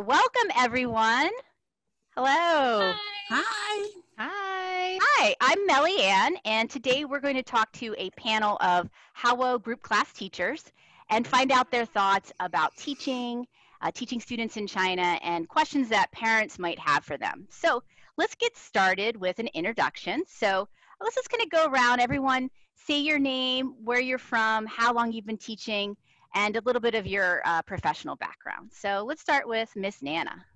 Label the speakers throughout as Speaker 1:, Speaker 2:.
Speaker 1: Welcome everyone. Hello.
Speaker 2: Hi.
Speaker 3: Hi.
Speaker 2: Hi.
Speaker 1: Hi, I'm Melly Ann, and today we're going to talk to a panel of HOWO group class teachers and find out their thoughts about teaching, teaching students in China, and questions that parents might have for them. So let's get started with an introduction. So let's just kind of go around, everyone say your name, where you're from, how long you've been teaching, and a little bit of your professional background. So let's start with Miss Nana.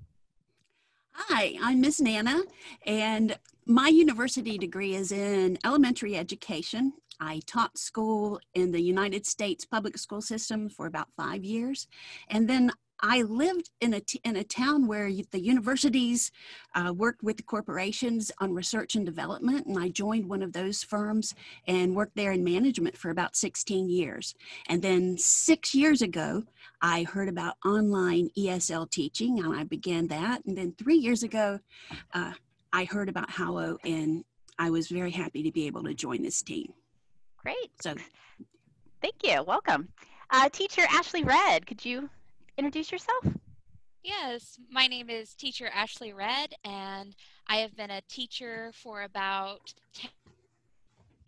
Speaker 3: Hi, I'm Miss Nana, and my university degree is in elementary education. I taught school in the United States public school system for about 5 years, and then I lived in a town where the universities worked with the corporations on research and development, and I joined one of those firms and worked there in management for about 16 years. And then 6 years ago, I heard about online ESL teaching, and I began that. And then 3 years ago, I heard about HOWO, and I was very happy to be able to join this team.
Speaker 1: Great.
Speaker 3: So,
Speaker 1: thank you. Welcome. Teacher Ashley Red, could you introduce yourself?
Speaker 2: Yes, my name is Teacher Ashley Red, and I have been a teacher for about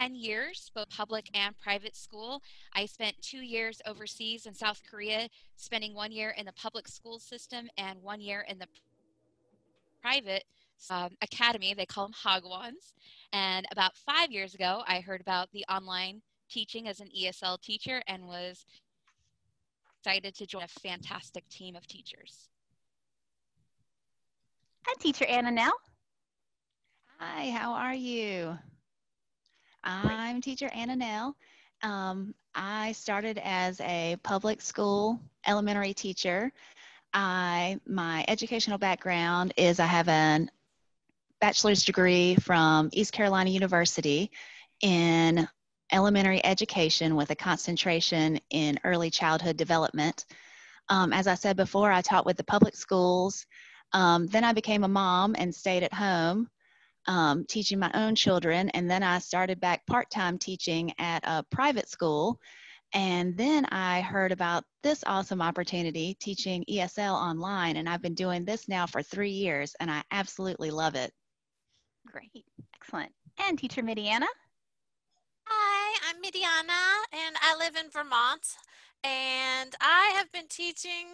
Speaker 2: 10 years, both public and private school. I spent 2 years overseas in South Korea, spending 1 year in the public school system and 1 year in the private academy. They call them Hagwons. And about 5 years ago, I heard about the online teaching as an ESL teacher and was excited to join a fantastic team of teachers.
Speaker 1: And Teacher Anna Nell.
Speaker 4: Hi, how are you? I'm Teacher Anna Nell. I started as a public school elementary teacher. My educational background is I have a bachelor's degree from East Carolina University in elementary education with a concentration in early childhood development. As I said before, I taught with the public schools. Then I became a mom and stayed at home teaching my own children. And then I started back part-time teaching at a private school. And then I heard about this awesome opportunity teaching ESL online. And I've been doing this now for 3 years, and I absolutely love it.
Speaker 1: Great. Excellent. And Teacher Miriana.
Speaker 5: Hi, I'm Miriana, and I live in Vermont. And I have been teaching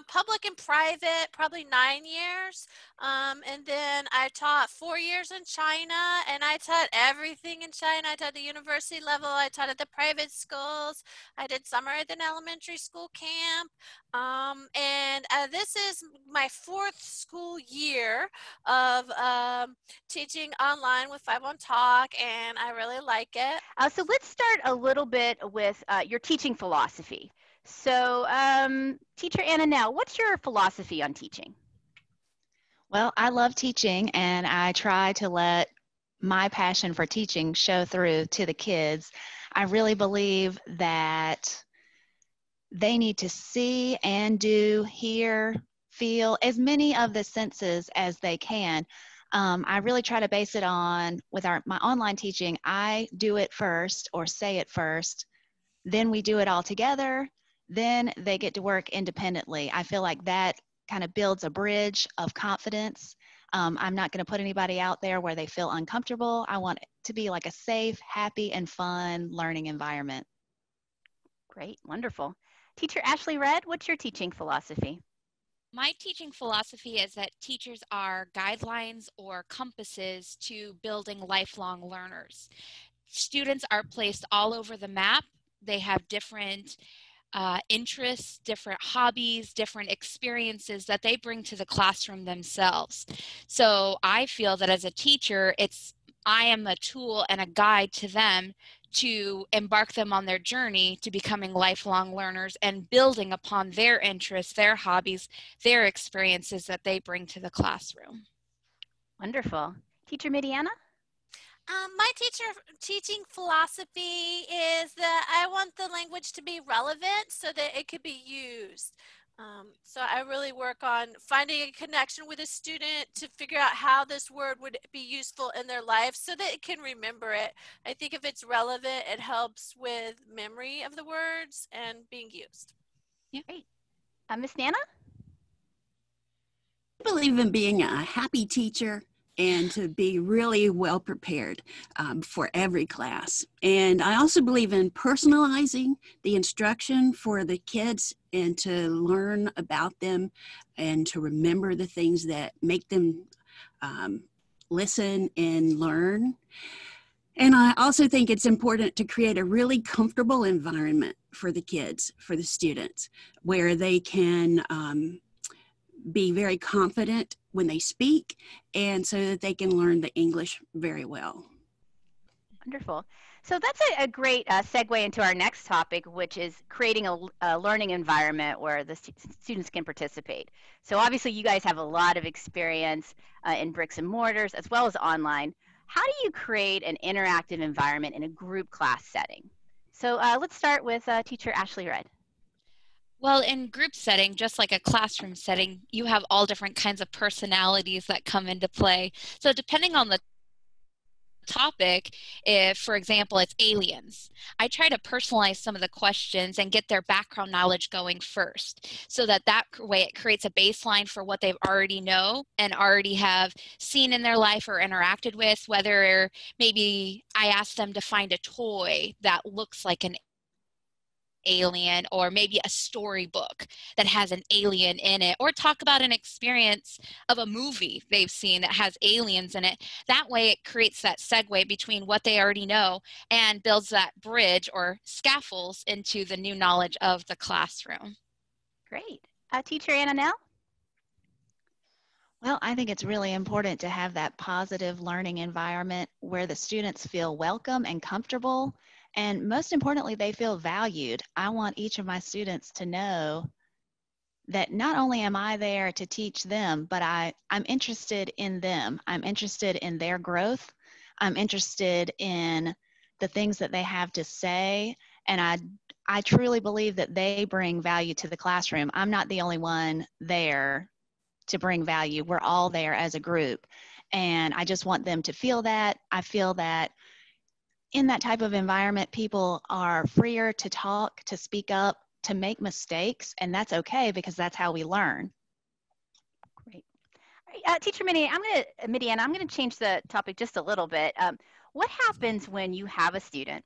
Speaker 5: public and private probably 9 years. And then I taught 4 years in China, and I taught everything in China. I taught the university level. I taught at the private schools. I did summer at an elementary school camp. And this is my 4th school year of teaching online with 5 on Talk, and I really like it.
Speaker 1: So let's start a little bit with your teaching philosophy. So Teacher Anna Nell, what's your philosophy on teaching?
Speaker 4: Well, I love teaching, and I try to let my passion for teaching show through to the kids. I really believe that they need to see and do, hear, feel as many of the senses as they can. I really try to base it on, with my online teaching, I do it first or say it first, then we do it all together, then they get to work independently. I feel like that kind of builds a bridge of confidence. I'm not going to put anybody out there where they feel uncomfortable. I want it to be like a safe, happy, and fun learning environment.
Speaker 1: Great, wonderful. Teacher Ashley Red, what's your teaching philosophy?
Speaker 2: My teaching philosophy is that teachers are guidelines or compasses to building lifelong learners. Students are placed all over the map. They have different interests, different hobbies, different experiences that they bring to the classroom themselves. So I feel that as a teacher, I am a tool and a guide to them to embark them on their journey to becoming lifelong learners and building upon their interests, their hobbies, their experiences that they bring to the classroom.
Speaker 1: Wonderful. Teacher Miriana?
Speaker 5: My teaching philosophy is that I want the language to be relevant so that it could be used. So I really work on finding a connection with a student to figure out how this word would be useful in their life so that it can remember it. I think if it's relevant, it helps with memory of the words and being used.
Speaker 1: Yeah. Great. Miss Nana?
Speaker 3: believe in being a happy teacher and to be really well prepared for every class. And I also believe in personalizing the instruction for the kids and to learn about them and to remember the things that make them listen and learn. And I also think it's important to create a really comfortable environment for the kids, for the students, where they can be very confident when they speak, and so that they can learn the English very well.
Speaker 1: Wonderful. So that's a great segue into our next topic, which is creating a learning environment where the students can participate. So obviously you guys have a lot of experience in bricks and mortars as well as online. How do you create an interactive environment in a group class setting? So let's start with teacher Ashley Red.
Speaker 2: Well, in group setting, just like a classroom setting, you have all different kinds of personalities that come into play. So depending on the topic, if, for example, it's aliens, I try to personalize some of the questions and get their background knowledge going first, so that way it creates a baseline for what they've already know and already have seen in their life or interacted with, whether maybe I ask them to find a toy that looks like an alien, or maybe a storybook that has an alien in it, or talk about an experience of a movie they've seen that has aliens in it. That way it creates that segue between what they already know and builds that bridge or scaffolds into the new knowledge of the classroom.
Speaker 1: Great. Teacher Anna Nell?
Speaker 4: Well, I think it's really important to have that positive learning environment where the students feel welcome and comfortable. And most importantly, they feel valued. I want each of my students to know that not only am I there to teach them, but I'm interested in them. I'm interested in their growth. I'm interested in the things that they have to say. And I truly believe that they bring value to the classroom. I'm not the only one there to bring value. We're all there as a group. And I just want them to feel that. I feel that in that type of environment, people are freer to talk, to speak up, to make mistakes, and that's okay because that's how we learn.
Speaker 1: Great. All right, Teacher Miriana, I'm going to change the topic just a little bit. What happens when you have a student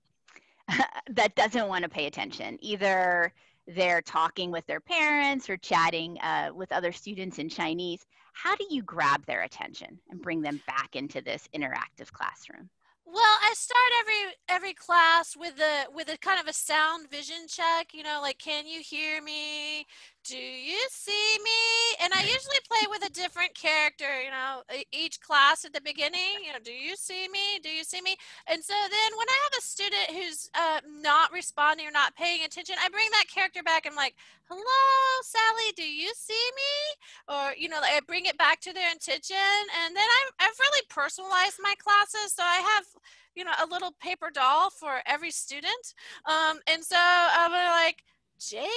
Speaker 1: that doesn't want to pay attention? Either they're talking with their parents or chatting with other students in Chinese. How do you grab their attention and bring them back into this interactive classroom?
Speaker 5: Well, I start every class with a kind of a sound vision check, like, can you hear me? Do you see me? And I usually play with a different character, each class at the beginning, do you see me? Do you see me? And so then when I have a student who's not responding or not paying attention, I bring that character back. I'm like, hello, Sally, do you see me? Or, I bring it back to their attention. And then I've really personalized my classes. So I have, a little paper doll for every student. And so I'm like, Jason.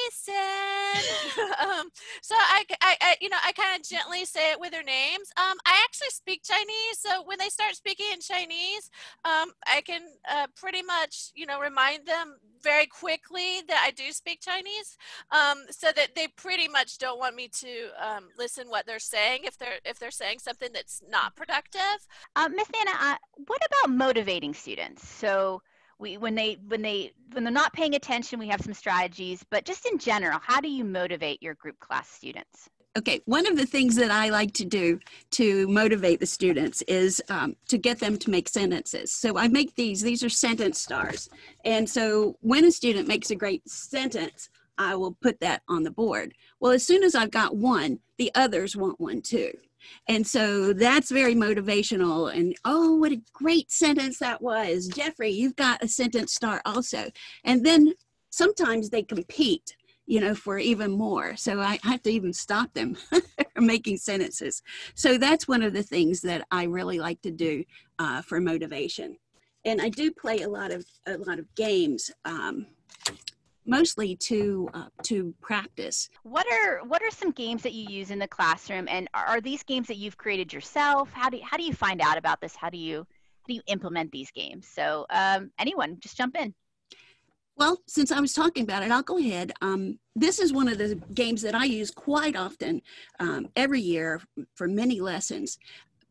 Speaker 5: So I kind of gently say it with their names. I actually speak Chinese, so when they start speaking in Chinese, I can pretty much, remind them very quickly that I do speak Chinese, so that they pretty much don't want me to listen what they're saying if they're saying something that's not productive.
Speaker 1: Miss Nana, what about motivating students? So when they're not paying attention, we have some strategies, but just in general, how do you motivate your group class students?
Speaker 3: Okay, one of the things that I like to do to motivate the students is to get them to make sentences. So I make these are sentence stars. And so when a student makes a great sentence, I will put that on the board. Well, as soon as I've got one, the others want one too. And so that's very motivational. And oh, what a great sentence that was. Jeffrey, you've got a sentence star also. And then sometimes they compete, for even more. So I have to even stop them from making sentences. So that's one of the things that I really like to do for motivation. And I do play a lot of games. Mostly to practice.
Speaker 1: What are some games that you use in the classroom, and are these games that you've created yourself? How do you find out about this? How do you implement these games? So anyone, just jump in.
Speaker 3: Well, since I was talking about it, I'll go ahead. This is one of the games that I use quite often every year for many lessons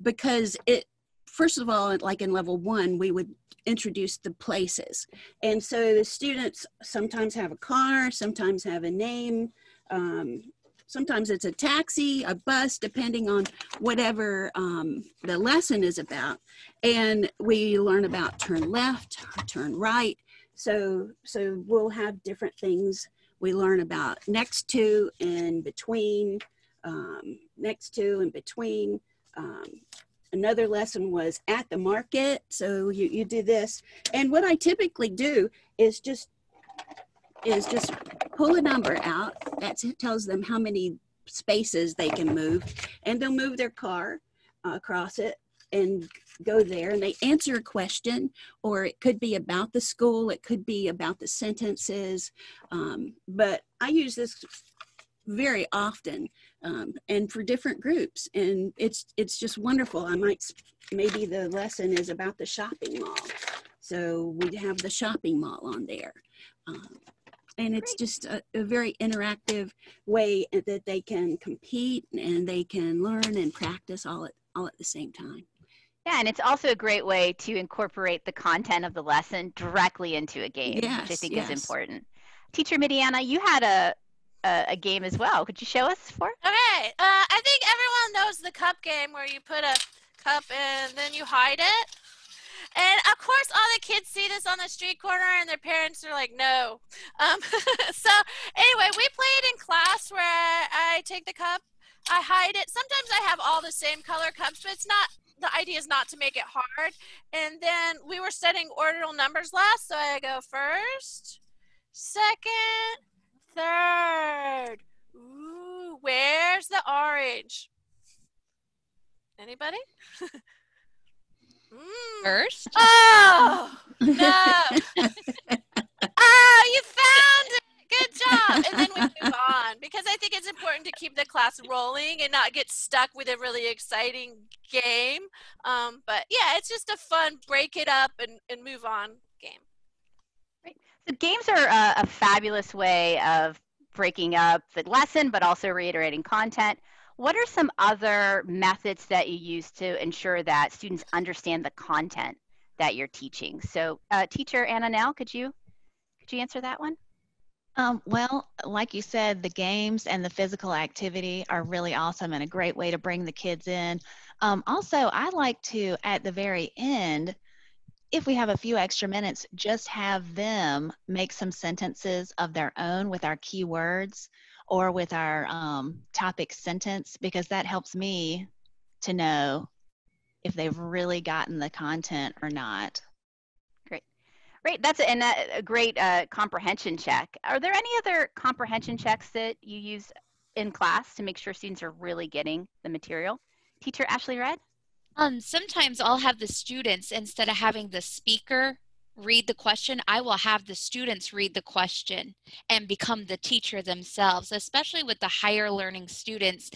Speaker 3: because it, first of all, like in level 1, we would introduce the places. And so the students sometimes have a car, sometimes have a name, sometimes it's a taxi, a bus, depending on whatever the lesson is about. And we learn about turn left, turn right. So we'll have different things we learn about next to and between, next to and between. Another lesson was at the market. So you do this. And what I typically do is just pull a number out that tells them how many spaces they can move, and they'll move their car across it and go there, and they answer a question, or it could be about the school, it could be about the sentences, but I use this very often and for different groups, and it's just wonderful. Maybe the lesson is about the shopping mall, so we have the shopping mall on there. And it's just a very interactive way that they can compete and they can learn and practice all at the same time.
Speaker 1: Yeah, and it's also a great way to incorporate the content of the lesson directly into a game, which I think is important. Teacher Miriana, you had a game as well. Could you show us for?
Speaker 5: Okay, I think everyone knows the cup game where you put a cup and then you hide it. And of course, all the kids see this on the street corner and their parents are like, no. So anyway, we play it in class where I take the cup, I hide it. Sometimes I have all the same color cups, but the idea is not to make it hard. And then we were studying ordinal numbers last, so I go first, second, third. Ooh, where's the orange? Anybody?
Speaker 2: First?
Speaker 5: Oh, no. Oh, you found it. Good job. And then we move on because I think it's important to keep the class rolling and not get stuck with a really exciting game. But yeah, it's just a fun break it up and move on game.
Speaker 1: Right. So games are a fabulous way of breaking up the lesson, but also reiterating content. What are some other methods that you use to ensure that students understand the content that you're teaching? So teacher Anna, could you answer that one?
Speaker 4: Well, like you said, the games and the physical activity are really awesome and a great way to bring the kids in. Also, I like to, at the very end, if we have a few extra minutes, just have them make some sentences of their own with our keywords or with our topic sentence, because that helps me to know if they've really gotten the content or not.
Speaker 1: Great. That's a great comprehension check. Are there any other comprehension checks that you use in class to make sure students are really getting the material? Teacher Ashley Red?
Speaker 2: Sometimes I'll have the students, instead of having the speaker read the question, I will have the students read the question and become the teacher themselves, especially with the higher learning students.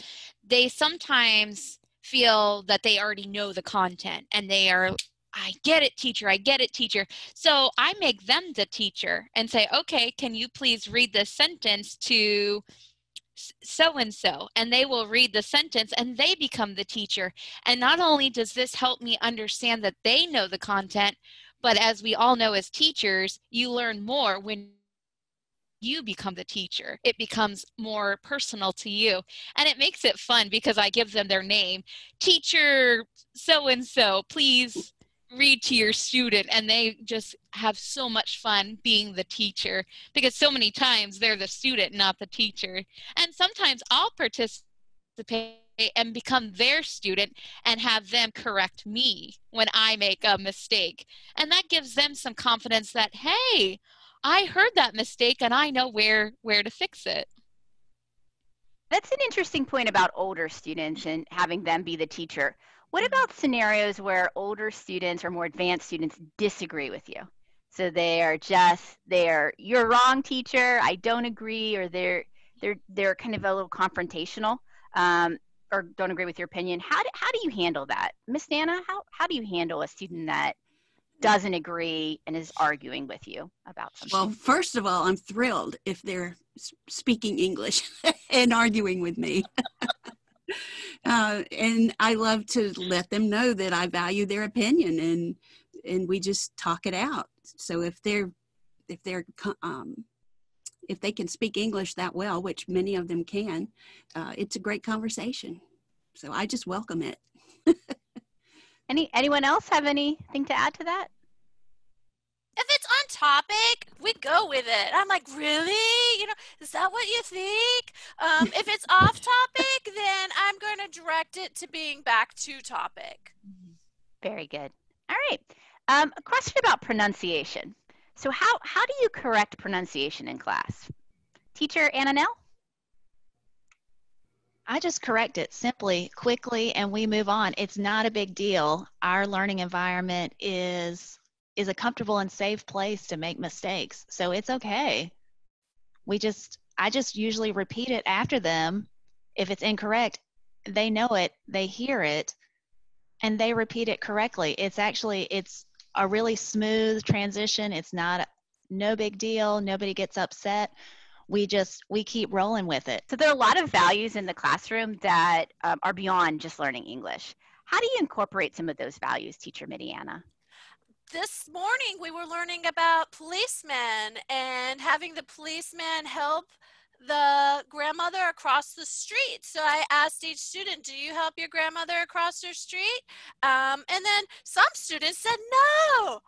Speaker 2: They sometimes feel that they already know the content and they are, I get it, teacher, I get it, teacher. So I make them the teacher and say, okay, can you please read this sentence to so-and-so, and they will read the sentence and they become the teacher. And not only does this help me understand that they know the content, but as we all know as teachers, you learn more when you become the teacher. It becomes more personal to you. And it makes it fun because I give them their name. Teacher so-and-so, please read to your student, and they just have so much fun being the teacher because so many times they're the student, not the teacher. And sometimes I'll participate and become their student and have them correct me when I make a mistake. And that gives them some confidence that, hey, I heard that mistake and I know where to fix it.
Speaker 1: That's an interesting point about older students and having them be the teacher. What about scenarios where older students or more advanced students disagree with you? So you're wrong, teacher, I don't agree, or they're kind of a little confrontational, or don't agree with your opinion. How do you handle that? Miss Nana, how do you handle a student that doesn't agree and is arguing with you about something?
Speaker 3: Well, first of all, I'm thrilled if they're speaking English and arguing with me. And I love to let them know that I value their opinion, and we just talk it out. So if they can speak English that well, which many of them can, it's a great conversation. So I just welcome it.
Speaker 1: Anyone else have anything to add to that?
Speaker 5: If it's on topic, we go with it. I'm like, really? Is that what you think? If it's off topic, then I'm going to direct it to being back to topic.
Speaker 1: Very good. All right. A question about pronunciation. So how do you correct pronunciation in class? Teacher Annanelle?
Speaker 4: I just correct it simply, quickly, and we move on. It's not a big deal. Our learning environment is a comfortable and safe place to make mistakes. So it's okay. I just usually repeat it after them. If it's incorrect, they know it, they hear it, and they repeat it correctly. It's a really smooth transition. It's no big deal. Nobody gets upset. We keep rolling with it.
Speaker 1: So there are a lot of values in the classroom that are beyond just learning English. How do you incorporate some of those values, Teacher Miriana?
Speaker 5: This morning we were learning about policemen and having the policeman help the grandmother across the street. So I asked each student, do you help your grandmother across her street? And then some students said no.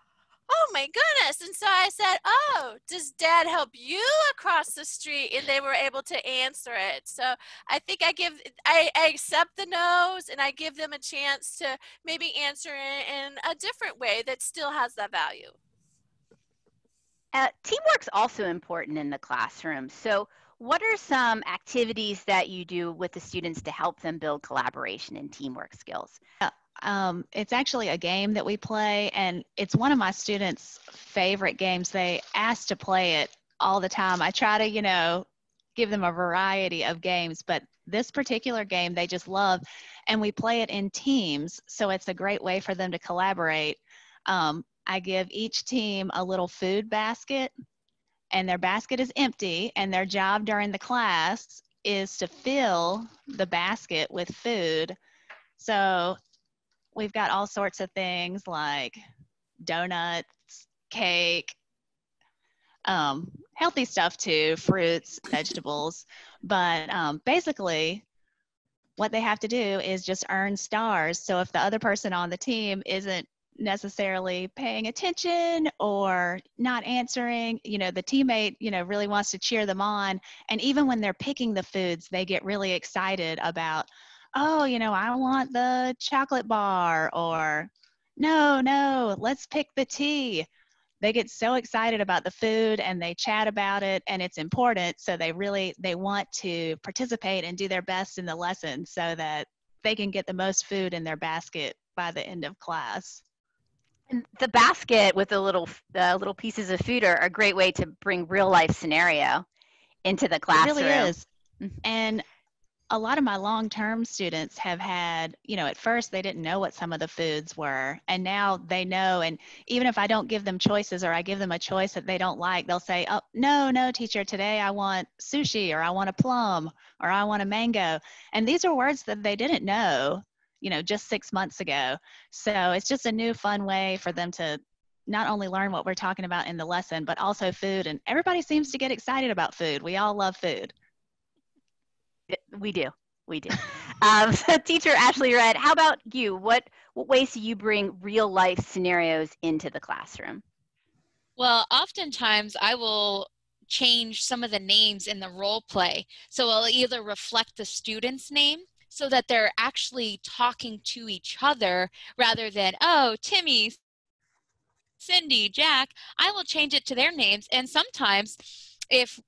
Speaker 5: Oh my goodness. And so I said, oh, does dad help you across the street? And they were able to answer it. So I think I accept the no's, and I give them a chance to maybe answer it in a different way that still has that value.
Speaker 1: Teamwork's also important in the classroom. So what are some activities that you do with the students to help them build collaboration and teamwork skills?
Speaker 4: It's actually a game that we play, and it's one of my students' favorite games. They ask to play it all the time. I try to, give them a variety of games, but this particular game they just love, and we play it in teams, so it's a great way for them to collaborate. I give each team a little food basket, and their basket is empty, and their job during the class is to fill the basket with food. So we've got all sorts of things like donuts, cake, healthy stuff too, fruits, vegetables. But basically, what they have to do is just earn stars. So if the other person on the team isn't necessarily paying attention or not answering, the teammate, really wants to cheer them on. And even when they're picking the foods, they get really excited about, oh, I want the chocolate bar, or no, let's pick the tea. They get so excited about the food and they chat about it, and it's important. So they want to participate and do their best in the lesson so that they can get the most food in their basket by the end of class.
Speaker 1: And the basket with the little pieces of food are a great way to bring real life scenario into the classroom.
Speaker 4: It really is. And a lot of my long-term students have had, at first they didn't know what some of the foods were, and now they know. And even if I don't give them choices, or I give them a choice that they don't like, they'll say, oh, no, teacher, today I want sushi, or I want a plum, or I want a mango. And these are words that they didn't know, just 6 months ago. So it's just a new fun way for them to not only learn what we're talking about in the lesson, but also food. And everybody seems to get excited about food. We all love food.
Speaker 1: We do. So Teacher Ashley Red, how about you? What ways do you bring real life scenarios into the classroom?
Speaker 2: Well, oftentimes I will change some of the names in the role play. So I'll either reflect the student's name so that they're actually talking to each other rather than, oh, Timmy, Cindy, Jack. I will change it to their names. And sometimes if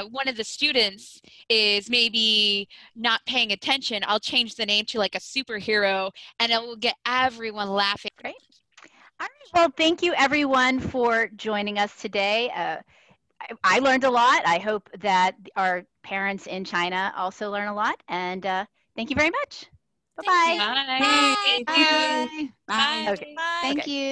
Speaker 2: one of the students is maybe not paying attention, I'll change the name to like a superhero, and it will get everyone laughing.
Speaker 1: Great. All right. Well, thank you everyone for joining us today. I learned a lot. I hope that our parents in China also learn a lot. And thank you very much. Bye-bye.
Speaker 2: Bye.
Speaker 5: Bye.
Speaker 3: Bye.
Speaker 5: Bye.
Speaker 3: Bye.
Speaker 1: Okay.
Speaker 5: Bye.
Speaker 4: Thank
Speaker 1: Okay.
Speaker 4: you.